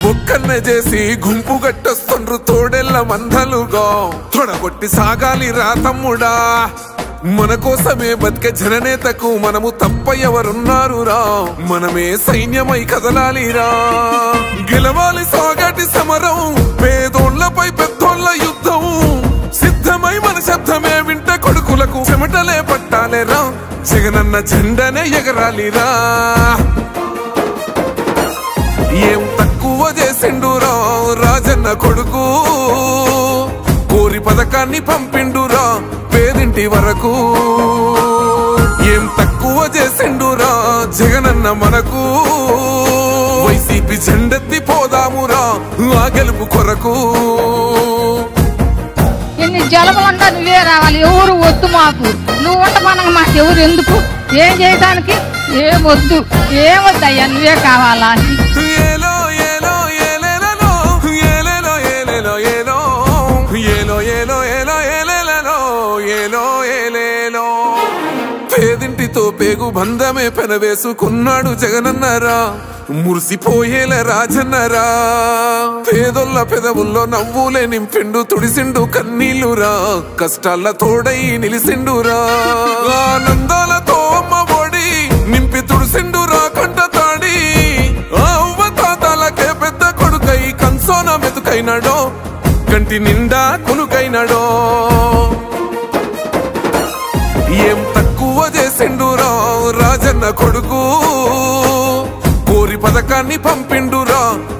ఒక్కన్నే చేసి గుంపు గట్టొస్తుండ్రు తోడెల్ల మందలుగా తొడగొట్టి సాగాలి రా తమ్ముడా మన కోసమే బతికే జననేతకు మనము తప్ప ఎవరున్నారు రా మనమే సైన్యమై కదలాలిరా గెలవాలి సాగటి సమరం పేదోళ్లపై పెద్దోళ్ల యుద్ధం సిద్ధమై మన శబ్దమే వింట కొడుకులకు చెమటలే పట్టాలేరా జగనన్న జెండనే ఎగరాలిరా ఏం తక్కువ చేసిండురా రాజన్న కొడుకు కోరి పథకాన్ని పంపిండురా పేదింటి వరకు ఏం తక్కువ చేసిండురా జగనన్న మనకు వైసీపీ జెండెత్తి పోదామురా ఆ గెలుపు కొరకు ఎన్ని జలములంతా నువ్వే రావాలి ఎవరు వద్దు మాకు నువ్వు ఉండమనగా మాకు ఎవరు ఎందుకు ఏం చేయడానికి ఏమొద్దు ఏమొద్దయ్యా నువ్వే కావాలా పేదింటితో పేగు బంధమే పెనవేసుకున్నాడు జగనన్నరా మురిసిపోయేల రాజన్నరా పేదొల్ల పెదవుల్లో నవ్వులే నింపిండు తుడిసిండు కన్నీళ్లురా కష్టాల తోడై నిలిసిండురా ఆనందాలతో అమ్మ ఒడి నింపి తుడిసిండురా కంట తాడి అవ్వ తాతలకే పెద్ద కొడుకై కన్సోన మెతుకైనాడో కంటి నిండా కొనుకైనాడో ఏం తక్కువ చేసిండురా రాజన్న కొడుకు కోరి పథకాన్ని పంపిండురా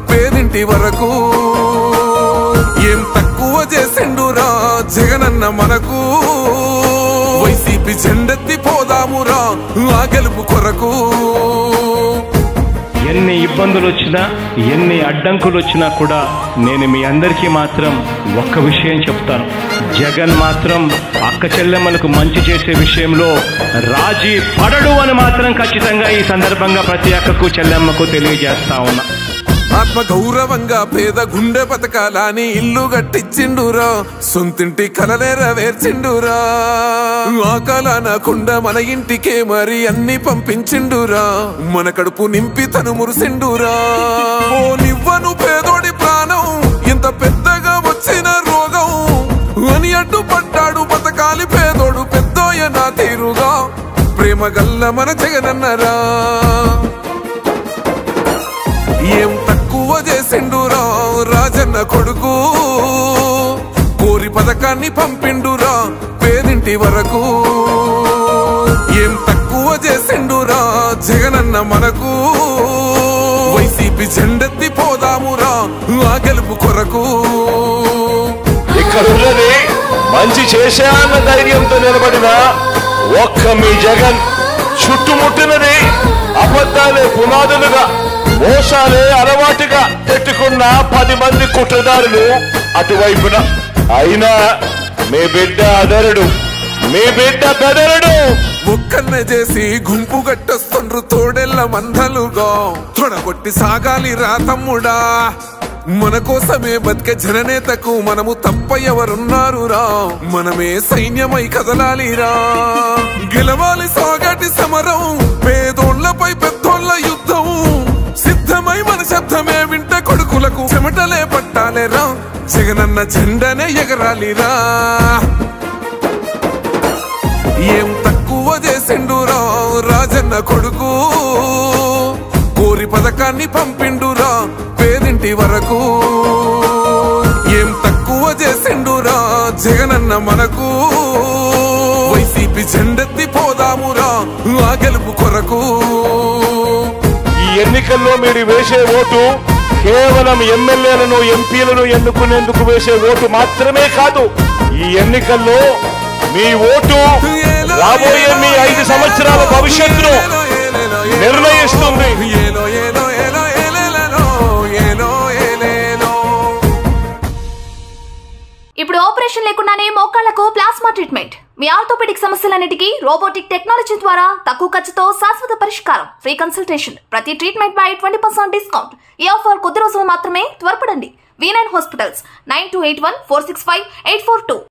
పేదింటి వరకు ఏం తక్కువ చేసిండురా జగనన్న మనకు వైసీపీ జెండెత్తి పోదామురా ఆ గెలుపు కొరకు ఎన్ని ఇబ్బందులు వచ్చినా ఎన్ని అడ్డంకులు వచ్చినా కూడా నేను మీ అందరికీ మాత్రం ఒక్క విషయం చెప్తాను జగన్ మాత్రం అక్క చెల్లెమ్మలకు మంచి చేసే విషయంలో రాజీ పడడు అని మాత్రం ఖచ్చితంగా ఈ సందర్భంగా ప్రతి అక్కకు చెల్లెమ్మకు తెలియజేస్తా ఉన్నా ఆత్మ గౌరవంగా పేద గుండె బతకాలని ఇల్లు గట్టించిండురా సొంతింటి కలనేరవేర్చిండురా ఆ కలనకుండా మన ఇంటికే మరి అన్ని పంపించిండురా మన కడుపు నింపి తను మురిసిండురా ఓ నివ్వను పేదోడి ప్రాణం ఇంత పెద్దగా వచ్చిన రోగం అని అడ్డుపడ్డాడు బతకాలి పేదోడు పెద్దోయ నా తీరుగా ప్రేమ గల్ల మన జగనన్నరా ఏం తక్కువ చేసిండురా రాజన్న కొడుకు కోరి పథకాన్ని పంపిండురా పేదింటి వరకు ఏం తక్కువ చేసిండురా జగనన్న మనకు వైసీపీ జెండెత్తి పోదామురా ఆ గెలుపు కొరకు ఇక్కడున్నది మంచి చేశాన్న ధైర్యంతో నిలబడిన ఒక్క మీ జగన్ చుట్టుముట్టినది అబద్ధాలే పునాదులుగా మోసాలే అలవాటుగా పెట్టుకున్న 10 మంది కుట్రదారులు అటువైపున అయినా మీ బిడ్డ అదరుడు మీ బిడ్డ బెదరుడు ఒక్కన్నే చేసి గుంపు గట్టొస్తుండ్రు తోడెల్ల మందలుగా తొడగొట్టి సాగాలి రా తమ్ముడా మన కోసమే బతికే జననేతకు మనము తప్ప ఎవరున్నారు రా మనమే సైన్యమై కదలాలిరా గెలవాలి సాగటి సమరం పేదోళ్లపై పెద్దోళ్ల యుద్ధం సిద్ధమై మన శబ్దమే వింట కొడుకులకు చెమటలే పట్టాలేరా జగనన్న జెండనే ఎగరాలిరా ఏం తక్కువ చేసిండురా రాజన్న కొడుకు కోరి పథకాన్ని పంపిండురా పేదింటి వరకు ఏం తక్కువ చేసిండురా జగనన్న మనకు వైసీపీ జెండెత్తి పోదామురా ఆ గెలుపు కొరకు ఈ ఎన్నికల్లో మీరు వేసే ఓటు కేవలం ఎమ్మెల్యేలను ఎంపీలను ఎన్నుకునేందుకు వేసే ఓటు మాత్రమే కాదు ఈ ఎన్నికల్లో మీ ఓటు రాబోయే మీ 5 సంవత్సరాల భవిష్యత్తును నిర్ణయిస్తుంది ఇప్పుడు ఆపరేషన్ లేకుండానే మోకాళ్లకు ప్లాస్మా ట్రీట్మెంట్ మీ ఆర్థోపెడిక్ సమస్యలన్నిటికీ రోబోటిక్ టెక్నాలజీ ద్వారా తక్కువ ఖర్చుతో శాశ్వత పరిష్కారం ఫ్రీ కన్సల్టేషన్ ప్రతి ట్రీట్మెంట్ పై 20% డిస్కౌంట్ ఈ ఆఫర్ కొద్ది రోజులు మాత్రమే త్వరపడండి V9 హాస్పిటల్స్ 9281465842